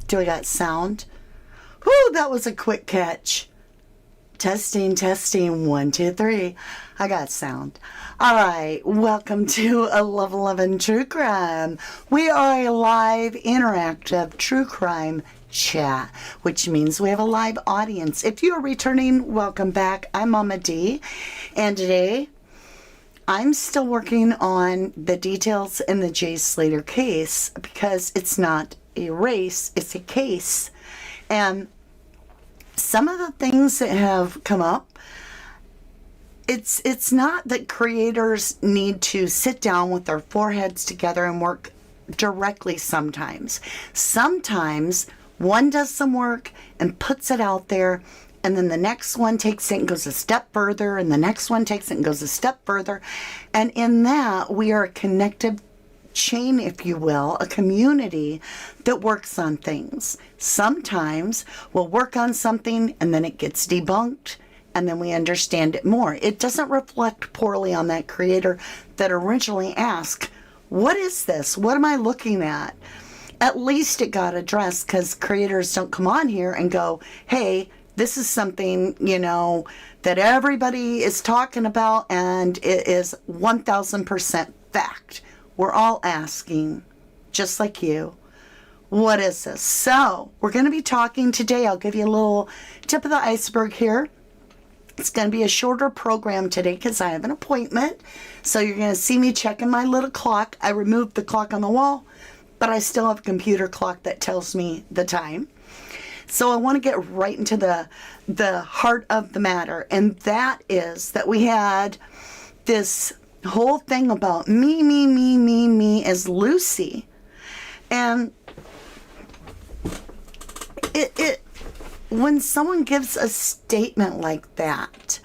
Do I got sound? Whew, that was a quick catch. Testing, testing, 1, 2, 3. I got sound. All right, welcome to a Level 11 True Crime. We are a live, interactive true crime chat, which means we have a live audience. If you are returning, welcome back. I'm Mama D, and today I'm still working on the details in the Jay Slater case because it's not a race, it's a case. And some of the things that have come up, it's not that creators need to sit down with their foreheads together and work directly sometimes. Sometimes one does some work and puts it out there, and then the next one takes it and goes a step further, and the next one takes it and goes a step further. And in that, we are a connective chain, if you will, a community that works on things. Sometimes we'll work on something and then it gets debunked and then we understand it more. It doesn't reflect poorly on that creator that originally asked, what is this? What am I looking at? At least it got addressed, because creators don't come on here and go, hey, this is something, that everybody is talking about and it is 1000% fact. We're all asking, just like you, what is this? So we're going to be talking today. I'll give you a little tip of the iceberg here. It's going to be a shorter program today because I have an appointment. So you're going to see me checking my little clock. I removed the clock on the wall, but I still have a computer clock that tells me the time. So I want to get right into the heart of the matter. And that is that we had this whole thing about me as Lucy. And it when someone gives a statement like that,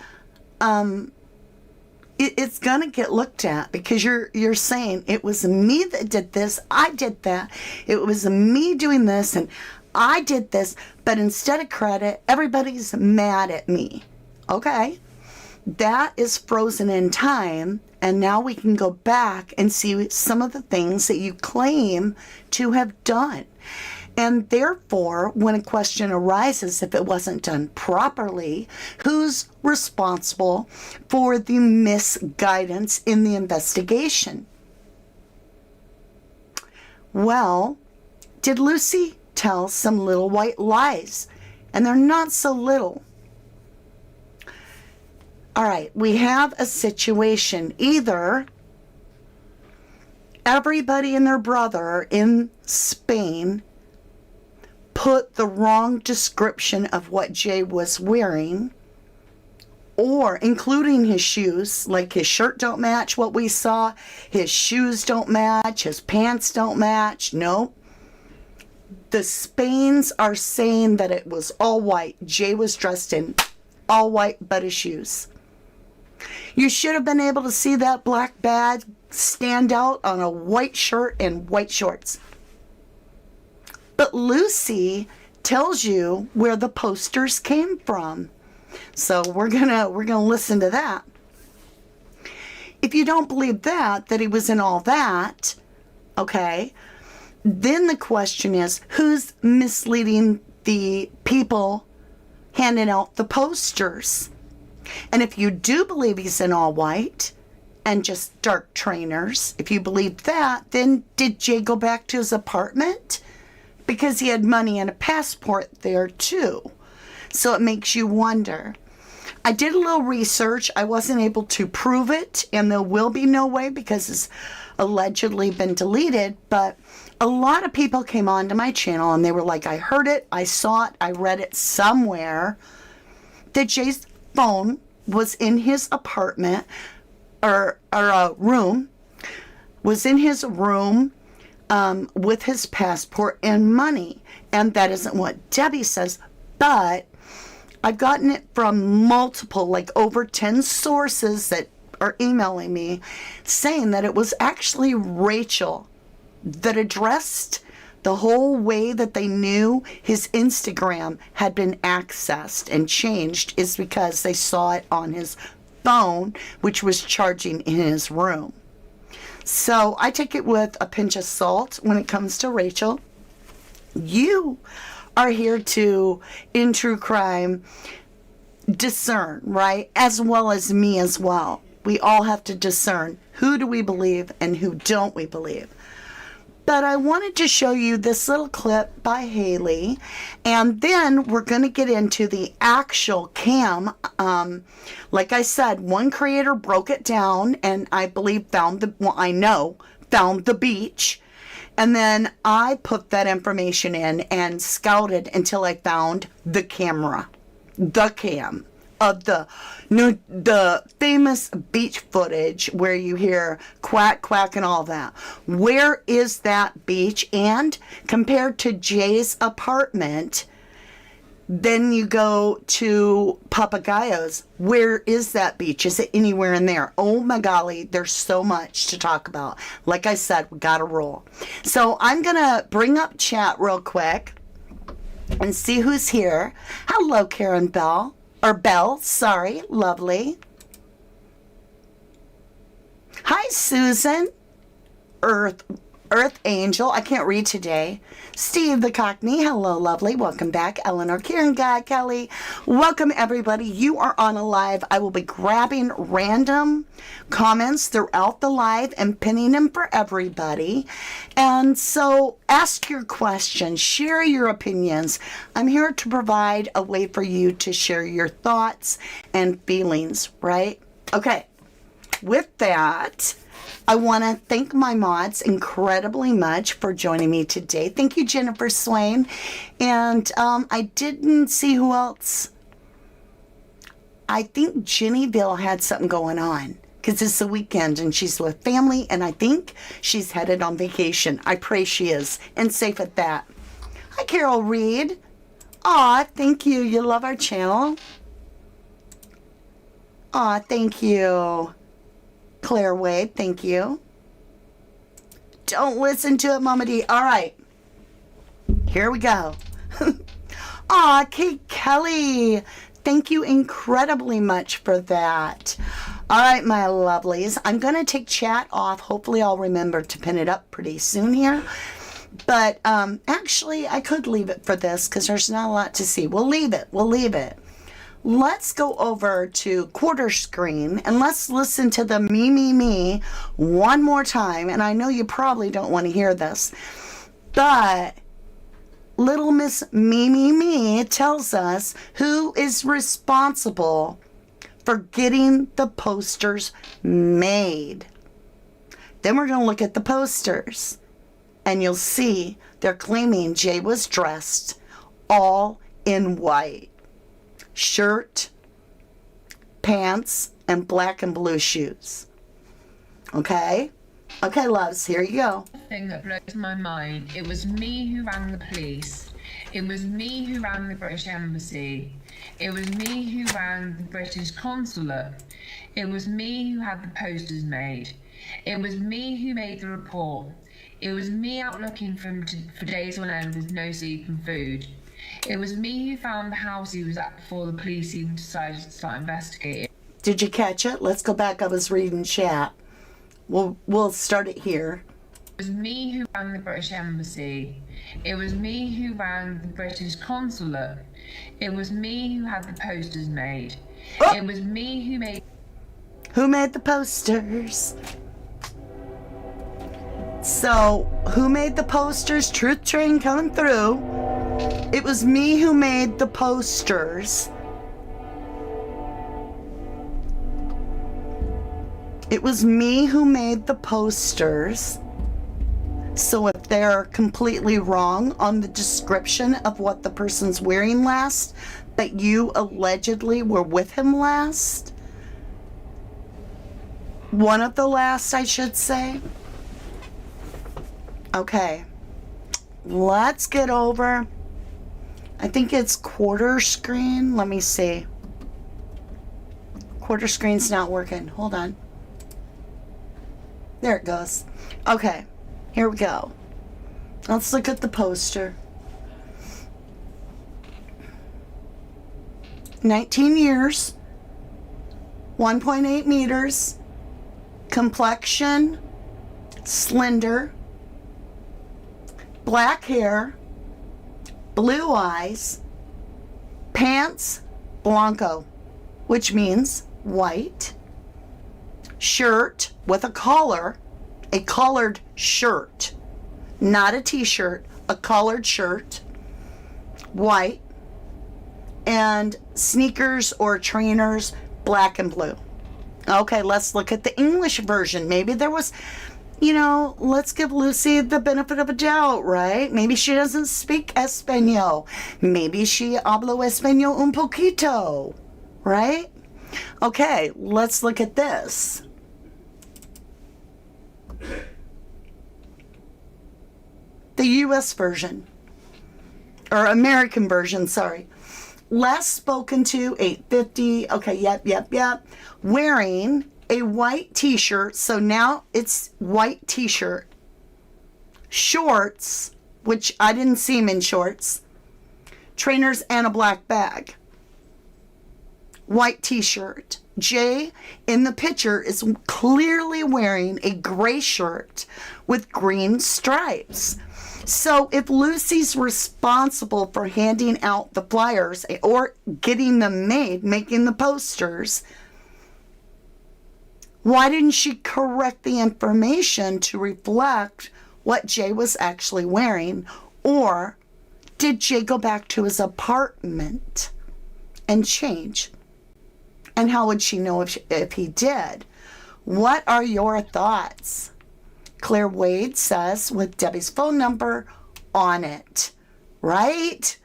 it's gonna get looked at, because you're saying it was me that did this, I did that, it was me doing this, and I did this, but instead of credit, everybody's mad at me. Okay, that is frozen in time, and now we can go back and see some of the things that you claim to have done. And therefore, when a question arises, if it wasn't done properly, who's responsible for the misguidance in the investigation? Well, did Lucy tell some little white lies? And they're not so little. All right, we have a situation. Either everybody and their brother in Spain put the wrong description of what Jay was wearing, or including his shoes, like his shirt don't match what we saw, his shoes don't match, his pants don't match. No. The Spains are saying that it was all white. Jay was dressed in all white but his shoes. You should have been able to see that black badge stand out on a white shirt and white shorts. But Lucy tells you where the posters came from. So we're gonna listen to that. If you don't believe that he was in all that, okay, then the question is, who's misleading the people handing out the posters? And if you do believe he's in all white and just dark trainers, if you believe that, then did Jay go back to his apartment? Because he had money and a passport there too. So it makes you wonder. I did a little research. I wasn't able to prove it, and there will be no way because it's allegedly been deleted. But a lot of people came onto my channel and they were like, I heard it, I saw it, I read it somewhere, that Jay's phone was in his apartment or room, was in his room with his passport and money. And that isn't what Debbie says, but I've gotten it from multiple, like over 10 sources that are emailing me saying that it was actually Rachel that addressed the whole way that they knew his Instagram had been accessed and changed is because they saw it on his phone, which was charging in his room. So I take it with a pinch of salt when it comes to Rachel. You are here to, in true crime, discern, right? As well as me as well. We all have to discern who do we believe and who don't we believe. But I wanted to show you this little clip by Haley, and then we're going to get into the actual cam. Like I said, one creator broke it down, and I believe found the beach. And then I put that information in and scouted until I found the cam of the famous beach footage where you hear quack, quack, and all that. Where is that beach? And compared to Jay's apartment, then you go to Papagayo's. Where is that beach? Is it anywhere in there? Oh my golly, there's so much to talk about. Like I said, we gotta roll. So I'm gonna bring up chat real quick and see who's here. Hello, Karen Bell. Or Belle, sorry, lovely. Hi, Susan. Earth Angel, I can't read today. Steve the Cockney, hello, lovely. Welcome back. Eleanor, Karen, Guy, Kelly. Welcome, everybody. You are on a live. I will be grabbing random comments throughout the live and pinning them for everybody. And so ask your questions, share your opinions. I'm here to provide a way for you to share your thoughts and feelings, right? Okay, with that, I want to thank my mods incredibly much for joining me today. Thank you, Jennifer Swain. And I didn't see who else. I think Jennyville had something going on because it's the weekend and she's with family, and I think she's headed on vacation. I pray she is, and safe at that. Hi, Carol Reed. Aw, thank you. You love our channel. Aw, thank you. Claire Wade, thank you. Don't listen to it, Mama D. All right. Here we go. Aw, Kate Kelly. Thank you incredibly much for that. All right, my lovelies. I'm going to take chat off. Hopefully I'll remember to pin it up pretty soon here. But actually, I could leave it for this because there's not a lot to see. We'll leave it. Let's go over to quarter screen and let's listen to the me one more time. And I know you probably don't want to hear this, but little Miss me tells us who is responsible for getting the posters made. Then we're going to look at the posters and you'll see they're claiming Jay was dressed all in white. Shirt, pants, and black and blue shoes. Okay? Okay, loves, here you go. The thing that blows my mind, it was me who rang the police. It was me who rang the British Embassy. It was me who rang the British Consulate. It was me who had the posters made. It was me who made the report. It was me out looking for days on end with no sleep and food. It was me who found the house he was at before the police even decided to start investigating. Did you catch it? Let's go back. I was reading chat. We'll start it here. It was me who rang the British Embassy. It was me who rang the British Consulate. It was me who had the posters made. Oh! It was me who made... Who made the posters? So, who made the posters? Truth train coming through. It was me who made the posters. It was me who made the posters. So if they're completely wrong on the description of what the person's wearing last, that you allegedly were with him last, one of the last, I should say. Okay, let's get over. I think it's quarter screen. Let me see. Quarter screen's not working. Hold on. There it goes. Okay, here we go. Let's look at the poster. 19 years, 1.8 meters, complexion, slender, black hair, blue eyes, pants blanco, which means white, shirt with a collar, a collared shirt, not a t-shirt, a collared shirt, white, and sneakers or trainers, black and blue. Okay, let's look at the English version. Maybe there was, let's give Lucy the benefit of a doubt, right? Maybe she doesn't speak Espanol. Maybe she hablo Espanol un poquito, right? Okay, let's look at this. The U.S. version, or American version, sorry. Last spoken to, 8:50. Okay, yep. Wearing a white t-shirt, so now it's white t-shirt. Shorts, which I didn't see him in shorts. Trainers and a black bag. White t-shirt. Jay in the picture is clearly wearing a gray shirt with green stripes. So if Lucy's responsible for handing out the flyers or getting them made, making the posters, why didn't she correct the information to reflect what Jay was actually wearing? Or did Jay go back to his apartment and change? And how would she know if he did? What are your thoughts? Claire Wade says, with Debbie's phone number on it, right?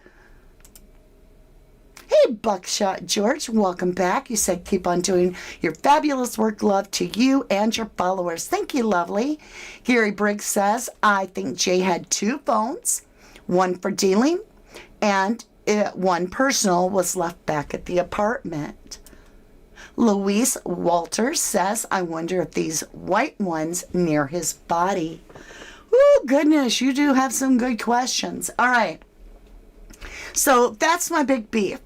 Hey, Buckshot George, welcome back. You said keep on doing your fabulous work. Love to you and your followers. Thank you, lovely. Gary Briggs says, I think Jay had 2 phones, one for dealing and one personal was left back at the apartment. Louise Walters says, I wonder if these white ones near his body. Oh, goodness, you do have some good questions. All right. So that's my big beef.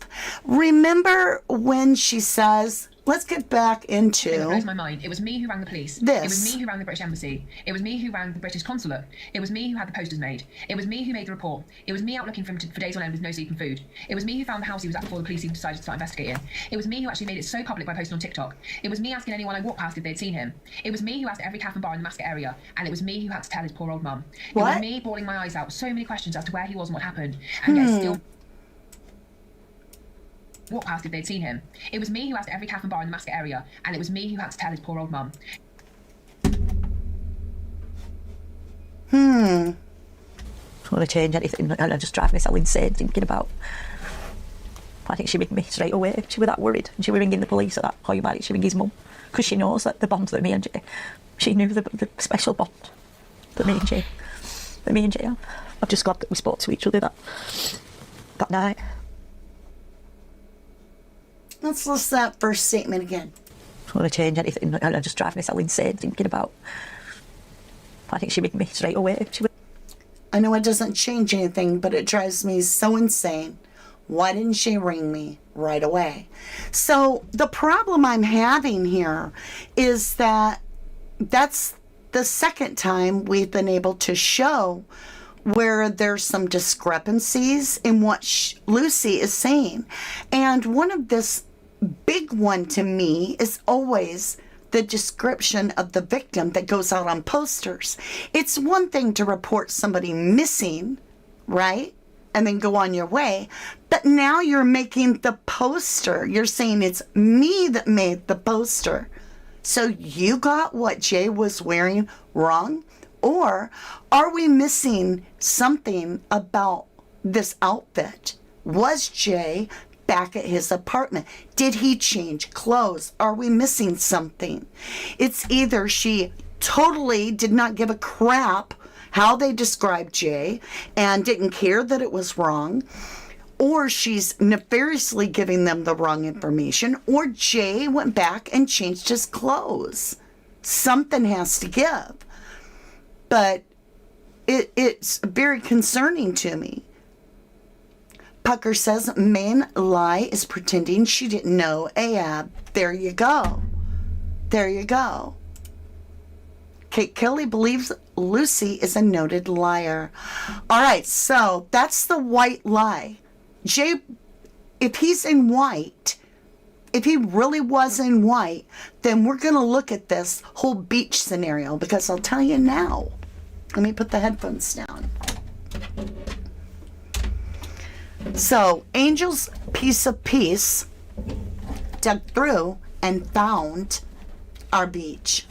Remember when she says, let's get back into... It blows my mind. It was me who rang the police. This. It was me who rang the British Embassy. It was me who rang the British Consulate. It was me who had the posters made. It was me who made the report. It was me out looking for him for days on end with no sleep and food. It was me who found the house he was at before the police even decided to start investigating. It was me who actually made it so public by posting on TikTok. It was me asking anyone I walked past if they'd seen him. It was me who asked every cafe and bar in the Mascot area. And it was me who had to tell his poor old mum. It was me bawling my eyes out, so many questions as to where he was and what happened. And yet still... walk past if they'd seen him. It was me who asked every cafe and bar in the Mascot area, and it was me who had to tell his poor old mum. I want to change anything, and I just drive myself insane thinking about. I think she ringed me straight away. She was that worried, and she was ringing the police at that point. Why did she ring his mum? Because she knows that the bond that me and Jay, she knew the special bond that me and Jay have. I'm just glad that we spoke to each other that night. Let's listen to that first statement again. I want to change anything, and I just drive myself insane thinking about. I think she ringed me straight away. I know it doesn't change anything, but it drives me so insane. Why didn't she ring me right away? So the problem I'm having here is that that's the second time we've been able to show where there's some discrepancies in what Lucy is saying. And one of this big one to me is always the description of the victim that goes out on posters. It's one thing to report somebody missing, right? And then go on your way. But now you're making the poster. You're saying it's me that made the poster. So you got what Jay was wearing wrong? Or are we missing something about this outfit? Was Jay back at his apartment? Did he change clothes? Are we missing something? It's either she totally did not give a crap how they described Jay and didn't care that it was wrong, or she's nefariously giving them the wrong information, or Jay went back and changed his clothes. Something has to give. But it's very concerning to me. Pucker says main lie is pretending she didn't know Ahab. There you go. There you go. Kate Kelly believes Lucy is a noted liar. All right, so that's the white lie. Jay, if he's in white, if he really was in white, then we're going to look at this whole beach scenario, because I'll tell you now. Let me put the headphones down. So, Angel's piece of peace dug through and found our beach.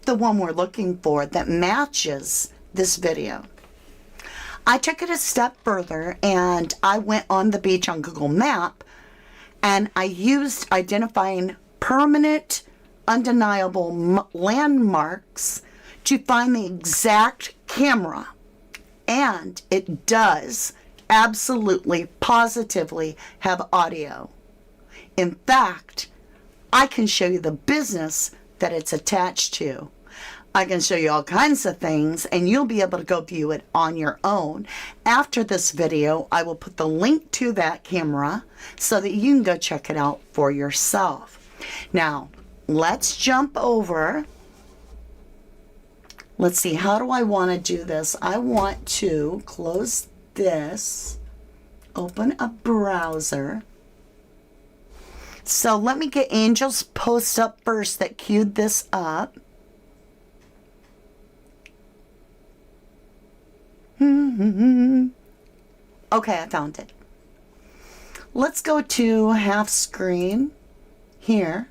The one we're looking for that matches this video. I took it a step further and I went on the beach on Google Map, and I used identifying permanent, undeniable landmarks to find the exact camera. And it does absolutely, positively have audio. In fact, I can show you the business that it's attached to. I can show you all kinds of things, and you'll be able to go view it on your own. After this video, I will put the link to that camera so that you can go check it out for yourself. Now, let's jump over. Let's see, how do I want to do this? I want to close this, open a browser. So let me get Angel's post up first that queued this up. Okay, I found it. Let's go to half screen here.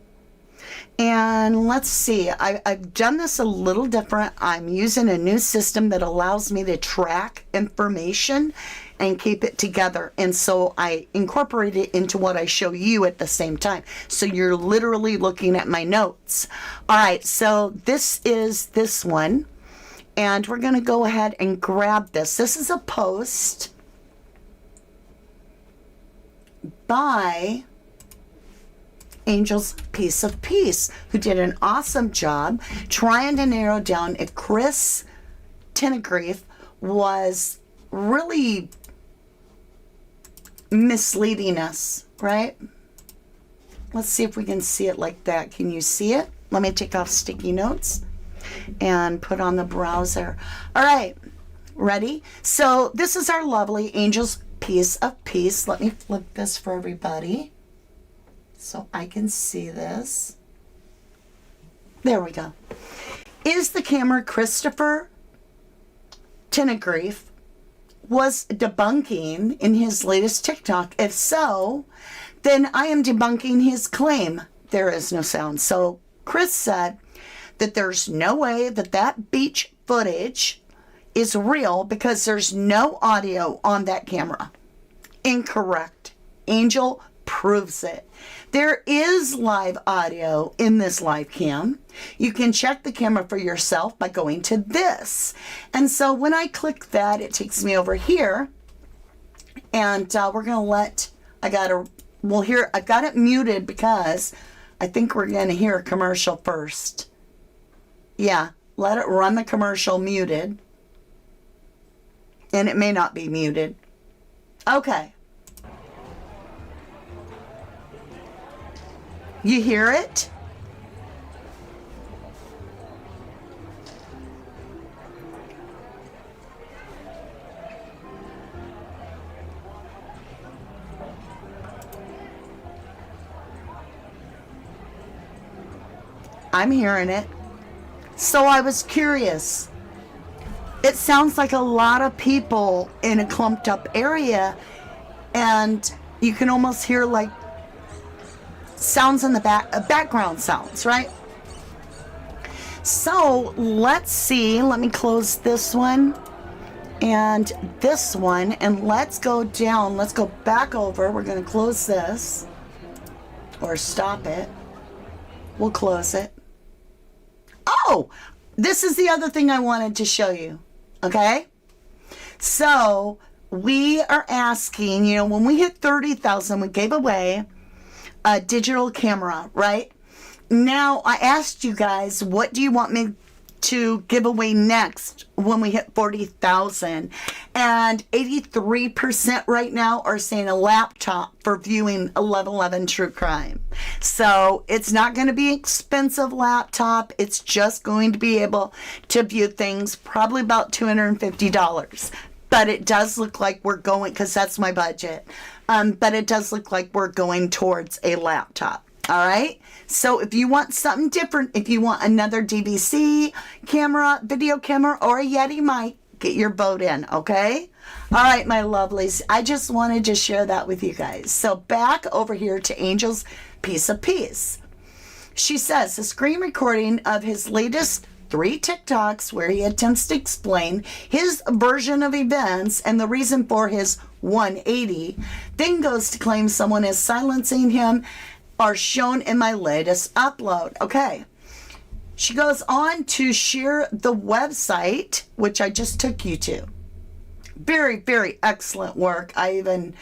And let's see, I've done this a little different. I'm using a new system that allows me to track information and keep it together. And so I incorporate it into what I show you at the same time. So you're literally looking at my notes. All right, so this is this one. And we're going to go ahead and grab this. This is a post by Angel's Piece of Peace, who did an awesome job trying to narrow down if Chris Tenegrief was really misleading us, right? Let's see if we can see it like that. Can you see it? Let me take off sticky notes and put on the browser. All right, ready? So this is our lovely Angel's Piece of Peace. Let me flip this for everybody so I can see this. There we go. Is the camera Christopher Tenegrief was debunking in his latest TikTok? If so, then I am debunking his claim. There is no sound. So Chris said that there's no way that that beach footage is real because there's no audio on that camera. Incorrect. Angel proves it. There is live audio in this live cam. You can check the camera for yourself by going to this. And so when I click that, it takes me over here. And we're going to let, I've got it muted because I think we're going to hear a commercial first. Yeah, let it run the commercial muted. And it may not be muted. Okay. You hear it? I'm hearing it. So I was curious. It sounds like a lot of people in a clumped up area, and you can almost hear like sounds in the background sounds, right? So let's see. Let me close this one and this one, and let's go down. Let's go back over. We're going to close this or stop it. We'll close it. Oh, this is the other thing I wanted to show you. Okay. So we are asking, when we hit 30,000, we gave away a digital camera, right? Now, I asked you guys, what do you want me to give away next when we hit 40,000. And 83% right now are saying a laptop for viewing 1111 True Crime. So it's not going to be expensive laptop. It's just going to be able to view things probably about $250. But it does look like we're going, because that's my budget. But it does look like we're going towards a laptop. All right. So if you want something different, if you want another DVC camera, video camera, or a Yeti mic, get your vote in. Okay. All right, my lovelies. I just wanted to share that with you guys. So back over here to Angel's Piece of Peace. She says a screen recording of his latest 3 TikToks where he attempts to explain his version of events and the reason for his 180, then goes to claim someone is silencing him, are shown in my latest upload. Okay. She goes on to share the website, which I just took you to. Very, very excellent work. I even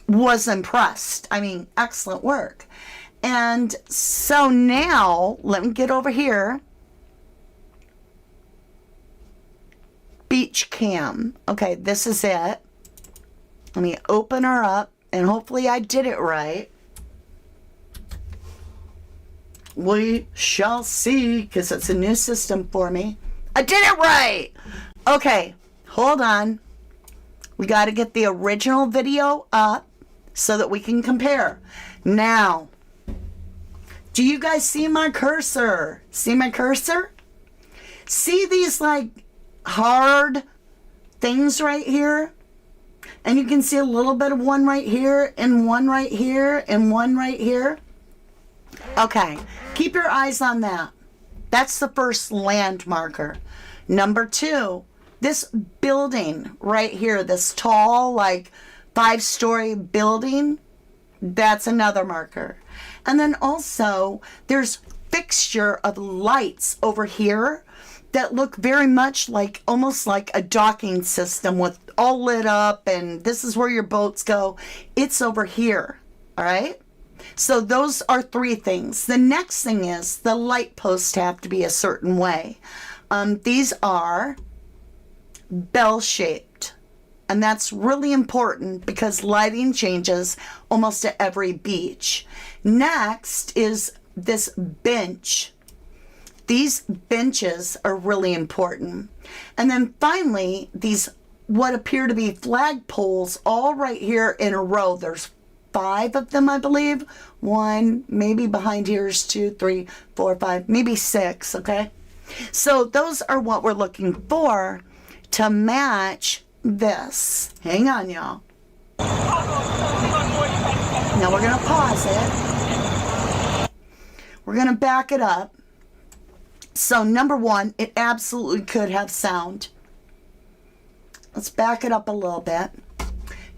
was impressed. I mean, excellent work. And so now, let me get over here. Beach cam. Okay, this is it. Let me open her up, and hopefully I did it right. We shall see, because it's a new system for me. I did it right! Okay, hold on. We got to get the original video up so that we can compare. Now, do you guys see my cursor? See my cursor? See these like hard things right here? And you can see a little bit of one right here, and one right here, and one right here. Okay, keep your eyes on that. That's the first land marker. Number 2, this building right here, this tall, like 5-story building, that's another marker. And then also, there's fixture of lights over here that look very much like, almost like a docking system with all lit up, and this is where your boats go. It's over here, all right? So those are 3 things. The next thing is the light posts have to be a certain way. These are bell-shaped, and that's really important because lighting changes almost at every beach. Next is this bench. These benches are really important. And then finally, these what appear to be flag poles all right here in a row. There's 5 of them, I believe. 1, maybe behind here is 2, 3, 4, 5, maybe 6, okay? So those are what we're looking for to match this. Hang on, y'all. Now we're going to pause it. We're going to back it up. So number 1, it absolutely could have sound. Let's back it up a little bit.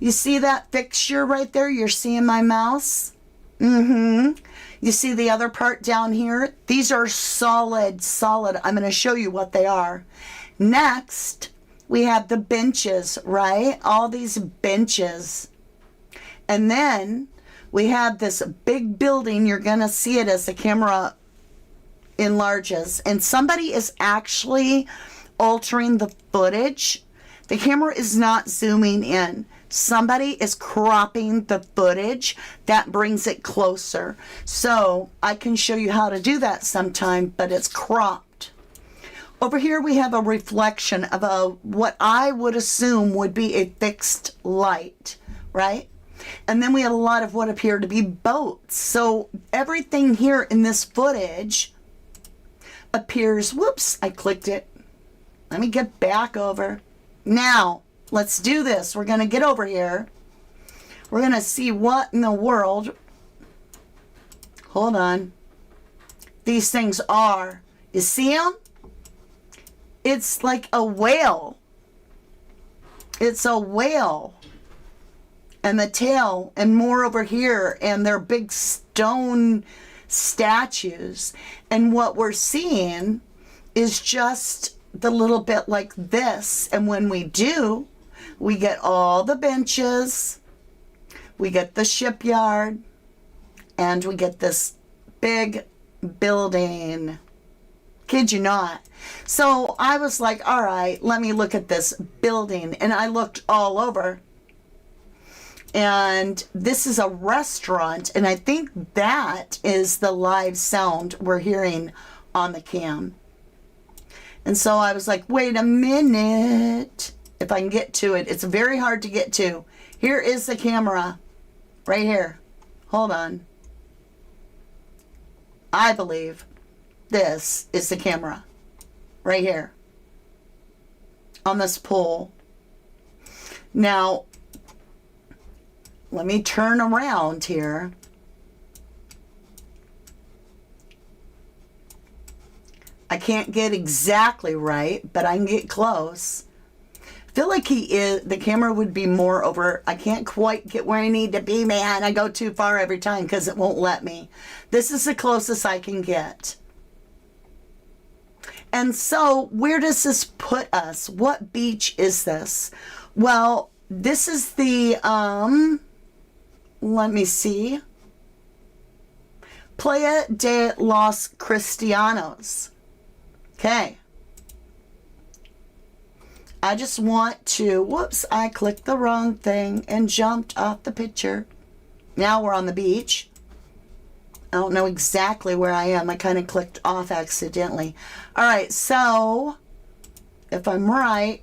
You see that fixture right there? You're seeing my mouse? You see the other part down here? These are solid. I'm going to show you what they are. Next, we have the benches, right? All these benches. And then we have this big building. You're going to see it as the camera enlarges. And somebody is actually altering the footage. The camera is not zooming in. Somebody is cropping the footage. That brings it closer. So I can show you how to do that sometime, but it's cropped. Over here we have a reflection of what I would assume would be a fixed light, right? And then we have a lot of what appear to be boats. So everything here in this footage appears, whoops, I clicked it. Let me get back over. Now, let's do this. We're going to get over here. We're going to see what in the world, hold on, these things are. You see them? It's like a whale. It's a whale. And the tail, and more over here, and they're big stone statues. And what we're seeing is just the little bit like this. And when we do, we get all the benches, we get the shipyard, and we get this big building. Kid you not. So I was like, all right, let me look at this building. And I looked all over. And this is a restaurant. And I think that is the live sound we're hearing on the cam. And so I was like, wait a minute. If I can get to it. It's very hard to get to. Here is the camera. Right here. Hold on. I believe this is the camera. Right here. On this pole. Now, let me turn around here. I can't get exactly right, but I can get close. I feel like the camera would be more over. I can't quite get where I need to be, man. I go too far every time because it won't let me. This is the closest I can get. And so, where does this put us? What beach is this? Well, this is the, let me see. Playa de los Cristianos. Okay. I just want to, whoops, I clicked the wrong thing and jumped off the picture. Now we're on the beach. I don't know exactly where I am. I kind of clicked off accidentally. All right, so if I'm right,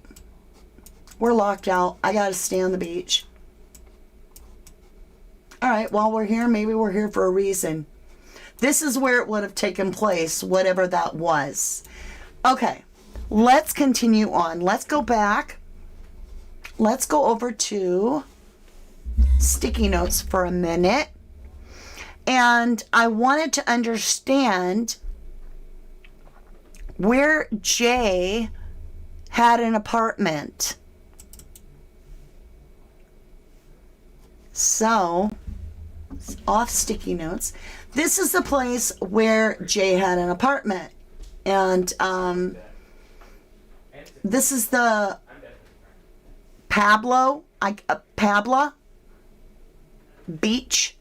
we're locked out. I got to stay on the beach. All right, while we're here, maybe we're here for a reason. This is where it would have taken place, whatever that was. Okay, let's continue on. Let's go back. Let's go over to sticky notes for a minute. And I wanted to understand where Jay had an apartment. So, off sticky notes. This is the place where Jay had an apartment. And this is the Pabla Beach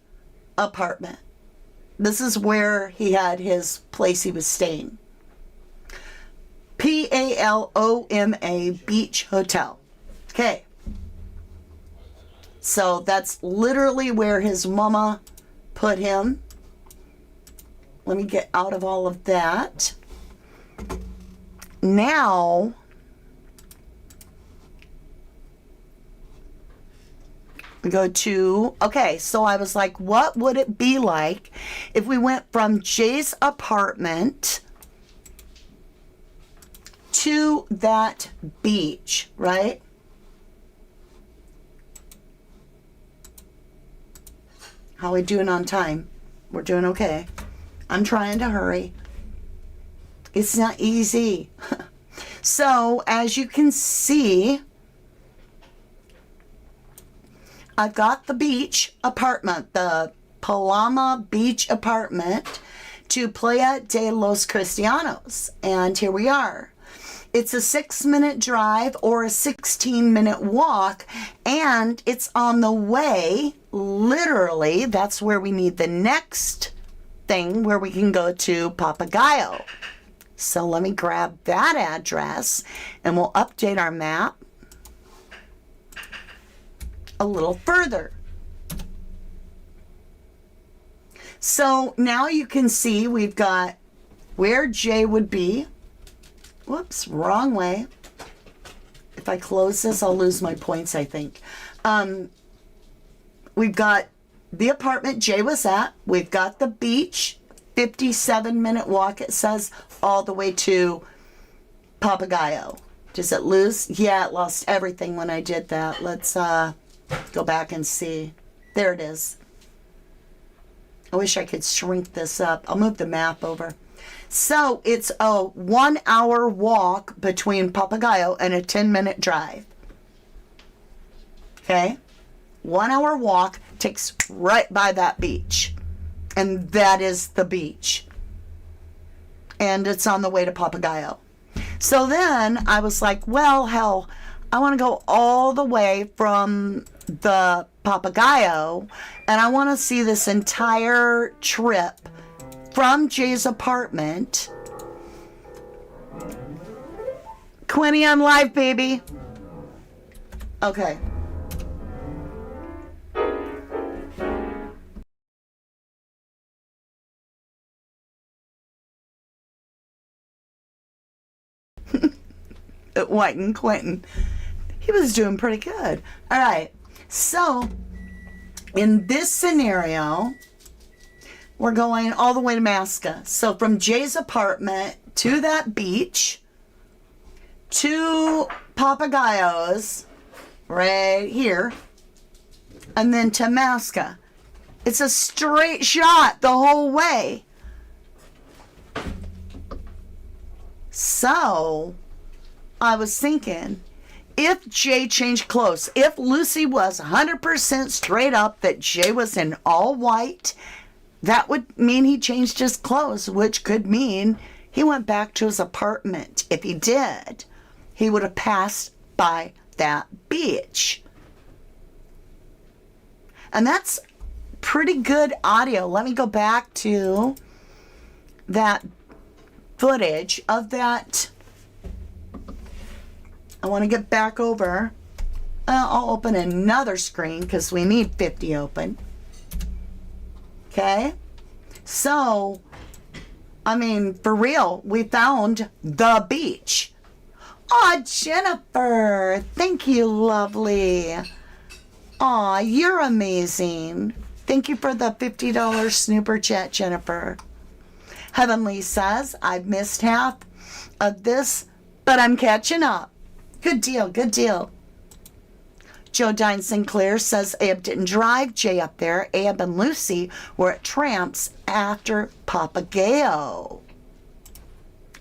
apartment. This is where he had his place he was staying. Paloma Beach Hotel. Okay. So that's literally where his mama put him. Let me get out of all of that. Now, we go to, okay, so I was like, what would it be like if we went from Jay's apartment to that beach, right? How are we doing on time? We're doing okay. I'm trying to hurry. It's not easy. So, as you can see, I've got the beach apartment, the Paloma Beach apartment to Playa de los Cristianos. And here we are. It's a 6-minute drive or a 16-minute walk, and it's on the way, literally, that's where we need the next thing where we can go to Papagayo. So let me grab that address, and we'll update our map a little further. So now you can see we've got where Jay would be. Whoops, wrong way. If I close this, I'll lose my points, I think. We've got the apartment Jay was at. We've got the beach, 57-minute walk, it says, all the way to Papagayo. Does it lose? Yeah, it lost everything when I did that. Let's go back and see. There it is. I wish I could shrink this up. I'll move the map over. So it's a 1-hour walk between Papagayo and a 10-minute drive. Okay? 1-hour walk takes right by that beach. And that is the beach. And it's on the way to Papagayo. So then I was like, well, hell, I want to go all the way from the Papagayo, and I want to see this entire trip from Jay's apartment Quinny, I'm live, baby. Okay. White and Quentin. He was doing pretty good. All right. So, in this scenario, we're going all the way to Masca. So, from Jay's apartment to that beach, to Papagayo's, right here, and then to Masca. It's a straight shot the whole way. So, I was thinking, if Jay changed clothes, if Lucy was 100% straight up that Jay was in all white, that would mean he changed his clothes, which could mean he went back to his apartment. If he did, he would have passed by that beach. And that's pretty good audio. Let me go back to that footage of that. I want to get back over. I'll open another screen because we need 50 open. Okay? So, I mean, for real, we found the beach. Aw, Jennifer. Thank you, lovely. Aw, you're amazing. Thank you for the $50 snooper chat, Jennifer. Heavenly says, I've missed half of this, but I'm catching up. Good deal, good deal. Joe Dine Sinclair says Abe didn't drive Jay up there. Abe and Lucy were at Tramps after Papagayo.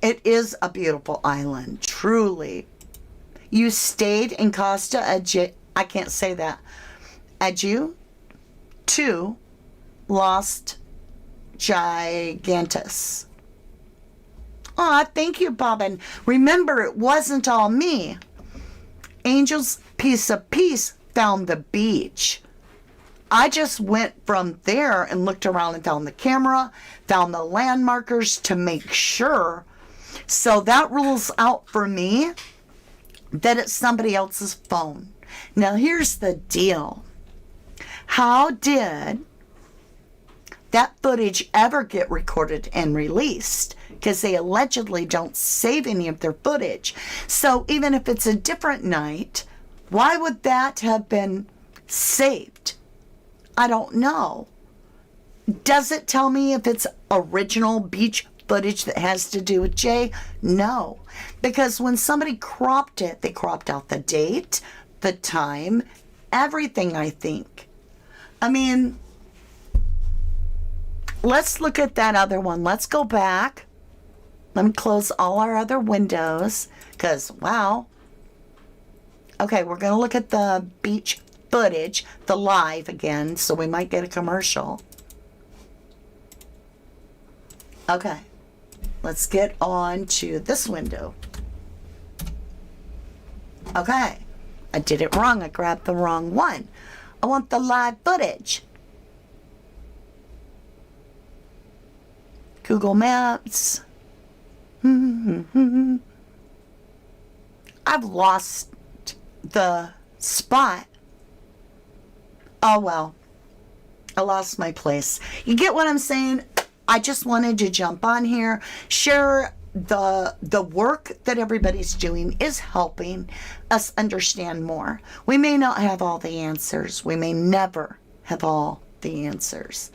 It is a beautiful island, truly. You stayed in Costa I can't say that. Adieu to Lost Gigantus. Aw, thank you, Bobbin. Remember, it wasn't all me. Angel's Piece of Peace found the beach. I just went from there and looked around and found the camera, found the landmarkers to make sure. So that rules out for me that it's somebody else's phone. Now, here's the deal. How did that footage ever get recorded and released? Because they allegedly don't save any of their footage. So even if it's a different night, why would that have been saved? I don't know. Does it tell me if it's original beach footage that has to do with Jay? No. Because when somebody cropped it, they cropped out the date, the time, everything, I think. I mean, let's look at that other one. Let's go back. Let me close all our other windows because, wow. Okay, we're going to look at the beach footage, the live again, so we might get a commercial. Okay, let's get on to this window. Okay, I did it wrong. I grabbed the wrong one. I want the live footage. Google Maps. I've lost the spot. Oh well, I lost my place. You get what I'm saying? I just wanted to jump on here, share the work that everybody's doing is helping us understand more. We may not have all the answers. We may never have all the answers.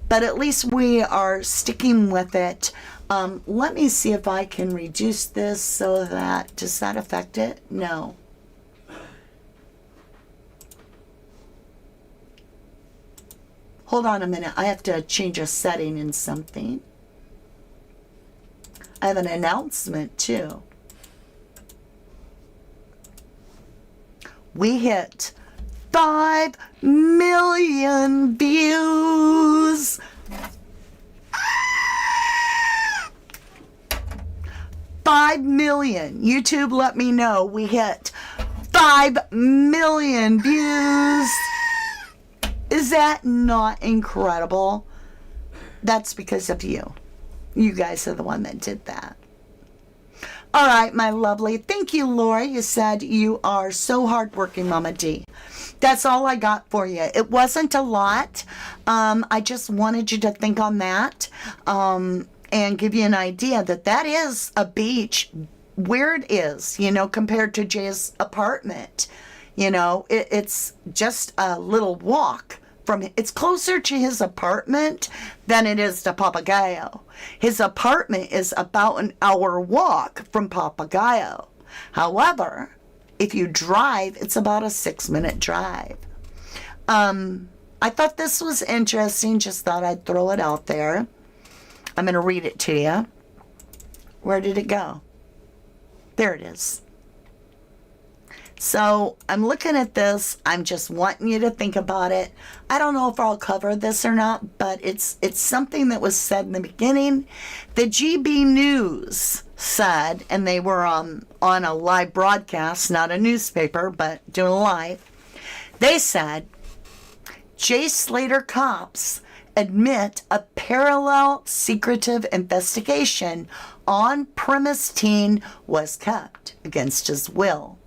But at least we are sticking with it. Let me see if I can reduce this so that, does that affect it? No. Hold on a minute. I have to change a setting in something. I have an announcement too. We hit 5 million views. 5 million. YouTube, let me know. We hit 5 million views. Is that not incredible? That's because of you. You guys are the one that did that. All right, my lovely. Thank you, Laura. You said you are so hardworking, Mama D. That's all I got for you. It wasn't a lot. I just wanted you to think on that and give you an idea that that is a beach where it is, you know, compared to Jay's apartment. You know, it's just a little walk from, it's closer to his apartment than it is to Papagayo. His apartment is about an hour walk from Papagayo. However, if you drive, it's about a 6-minute drive. I thought this was interesting, just thought I'd throw it out there. I'm going to read it to you. Where did it go? There it is. So I'm looking at this. I'm just wanting you to think about it. I don't know if I'll cover this or not, but it's something that was said in the beginning. The GB News said, and they were on a live broadcast, not a newspaper, but doing live. They said, Jay Slater cops admit a parallel secretive investigation on premise teen was kept against his will.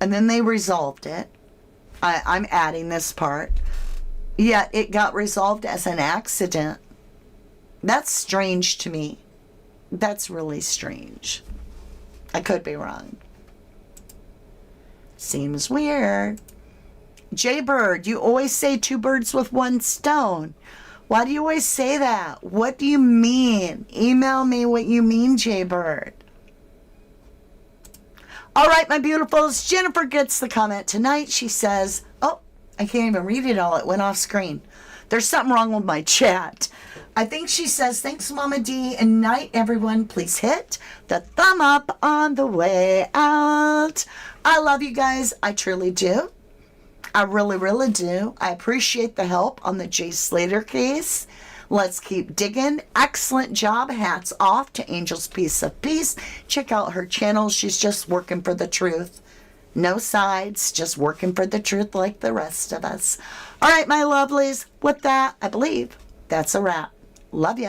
And then they resolved it. I'm adding this part. Yet it got resolved as an accident. That's strange to me. That's really strange. I could be wrong. Seems weird. Jay Bird, you always say 2 birds with 1 stone. Why do you always say that? What do you mean? Email me what you mean, Jay Bird. All right, my beautifuls. Jennifer gets the comment tonight. She says, oh, I can't even read it all. It went off screen. There's something wrong with my chat. I think she says, thanks, Mama D, and night, everyone. Please hit the thumb up on the way out. I love you guys. I truly do. I really, really do. I appreciate the help on the Jay Slater case. Let's keep digging. Excellent job. Hats off to Angel's Piece of Peace. Check out her channel. She's just working for the truth. No sides, just working for the truth like the rest of us. All right, my lovelies. With that, I believe that's a wrap. Love you.